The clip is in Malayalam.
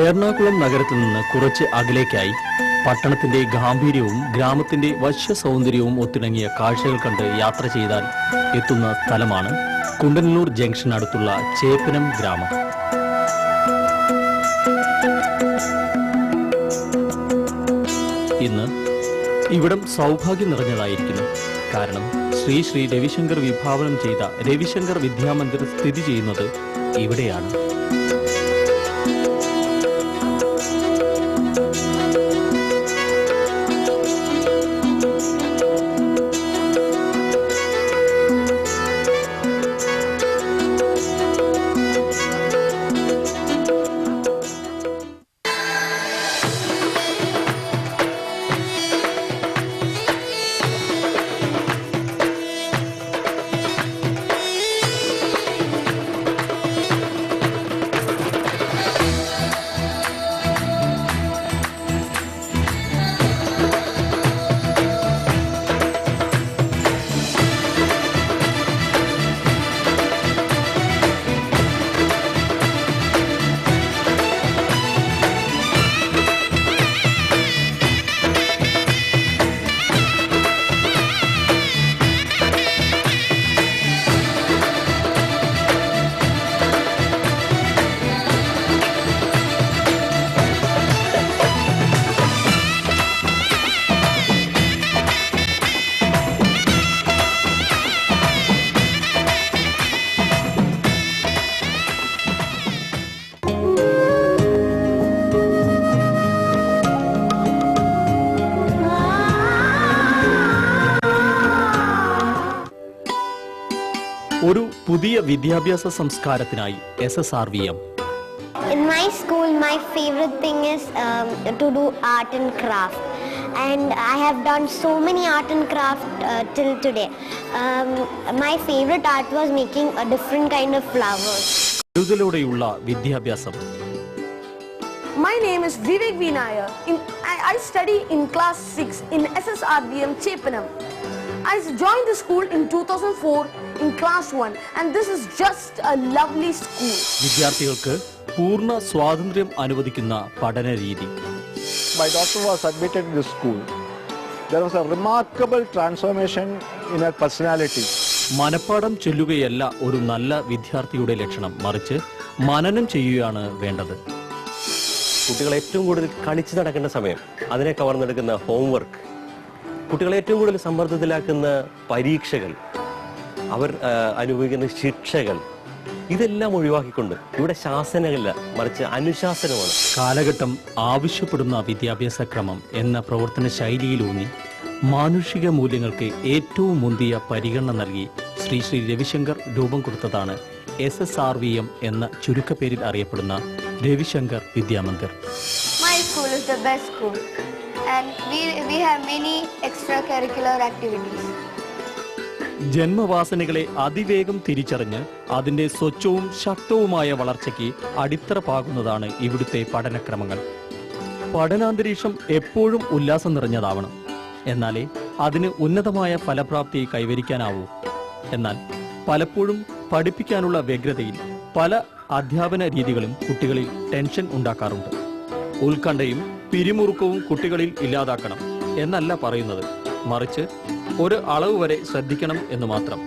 എറണാകുളം നഗരത്തിൽ നിന്ന് കുറച്ച് അകലേക്കായി പട്ടണത്തിന്റെ ഗാംഭീര്യവും ഗ്രാമത്തിന്റെ വശ്യ സൗന്ദര്യവും ഒത്തിണങ്ങിയ കാഴ്ചകൾ കണ്ട് യാത്ര ചെയ്താൽ എത്തുന്ന സ്ഥലമാണ് കുണ്ടന്നൂർ ജംഗ്ഷനടുത്തുള്ള ചേപ്പനം ഗ്രാമം. ഇന്ന് ഇവിടം സൗഭാഗ്യം നിറഞ്ഞതായിരിക്കുന്നു. കാരണം ശ്രീ രവിശങ്കർ വിഭാവനം ചെയ്ത രവിശങ്കർ വിദ്യാമന്ദിർ സ്ഥിതി ചെയ്യുന്നത് ഇവിടെയാണ്. ഒരു പുതിയ വിദ്യാഭ്യാസ സംസ്കാരത്തിനായി SSRVM. In my school, my favorite thing is to do art and craft, and I have done so many art and craft till today. My favorite art was making a different kind of flowers. കരുതലോടെയുള്ള വിദ്യാഭ്യാസം. My name is Vivek Vinaya. I study in class 6 in SSRVM Chepanam. I joined the school in 2004 in class 1, and this is just a lovely school. വിദ്യാർത്ഥികൾക്ക് പൂർണ്ണ സ്വാതന്ത്ര്യം അനുവദിക്കുന്ന പഠന രീതി. My daughter was admitted in the school. There was a remarkable transformation in her personality. മനപ്പാഠം ചൊല്ലുകയല്ല ഒരു നല്ല വിദ്യാർത്ഥിയുടെ ലക്ഷണം, മറിച്ച് മനനം ചെയ്യുകയാണ് വേണ്ടത്. കുട്ടികൾ ഏറ്റവും കൂടുതൽ കളിച്ചു നടക്കേണ്ട സമയം, അതിനെ കവർന്നെടുക്കുന്ന ഹോംവർക്ക്, കുട്ടികളെ ഏറ്റവും കൂടുതൽ സമ്മർദ്ദത്തിലാക്കുന്ന പരീക്ഷകൾ, അവർ അനുഭവിക്കുന്ന ശിക്ഷകൾ, ഇതെല്ലാം ഒഴിവാക്കിക്കൊണ്ട് ഇവിടെ ശാസനകളില്ല, മറിച്ച് അനുശാസനമാണ്. കാലഘട്ടം ആവശ്യപ്പെടുന്ന വിദ്യാഭ്യാസ ക്രമം എന്ന പ്രവർത്തന ശൈലിയിലൂന്നി മാനുഷിക മൂല്യങ്ങൾക്ക് ഏറ്റവും മുന്തിയ പരിഗണന നൽകി ശ്രീ രവിശങ്കർ രൂപം കൊടുത്തതാണ് SSRVM എന്ന ചുരുക്കപ്പേരിൽ അറിയപ്പെടുന്ന Ravishankar Vidyamandir. My school is the best school, and we have many extracurricular activities. ജന്മവാസനകളെ അതിവേഗം തിരിച്ചറിഞ്ഞ് അതിന്റെ സ്വച്ഛവും ശക്തവുമായ വളർച്ചയ്ക്ക് അടിത്തറ പാകുന്നതാണ് ഇവിടുത്തെ പഠനക്രമങ്ങൾ. പഠനാന്തരീക്ഷം എപ്പോഴും ഉല്ലാസം നിറഞ്ഞതാവണം, എന്നാലേ അതിന് ഉന്നതമായ ഫലപ്രാപ്തി കൈവരിക്കാനാവൂ. എന്നാൽ പലപ്പോഴും പഠിപ്പിക്കാനുള്ള വ്യഗ്രതയിൽ പല അധ്യാപന രീതികളും കുട്ടികളിൽ ടെൻഷൻ ഉണ്ടാക്കാറുണ്ട്. ഉത്കണ്ഠയും പിരിമുറുക്കവും കുട്ടികളിൽ ഇല്ലാതാക്കണം എന്നല്ല പറയുന്നത്, മറിച്ച് ഒരു അളവ് വരെ ശ്രദ്ധിക്കണം എന്ന് മാത്രം.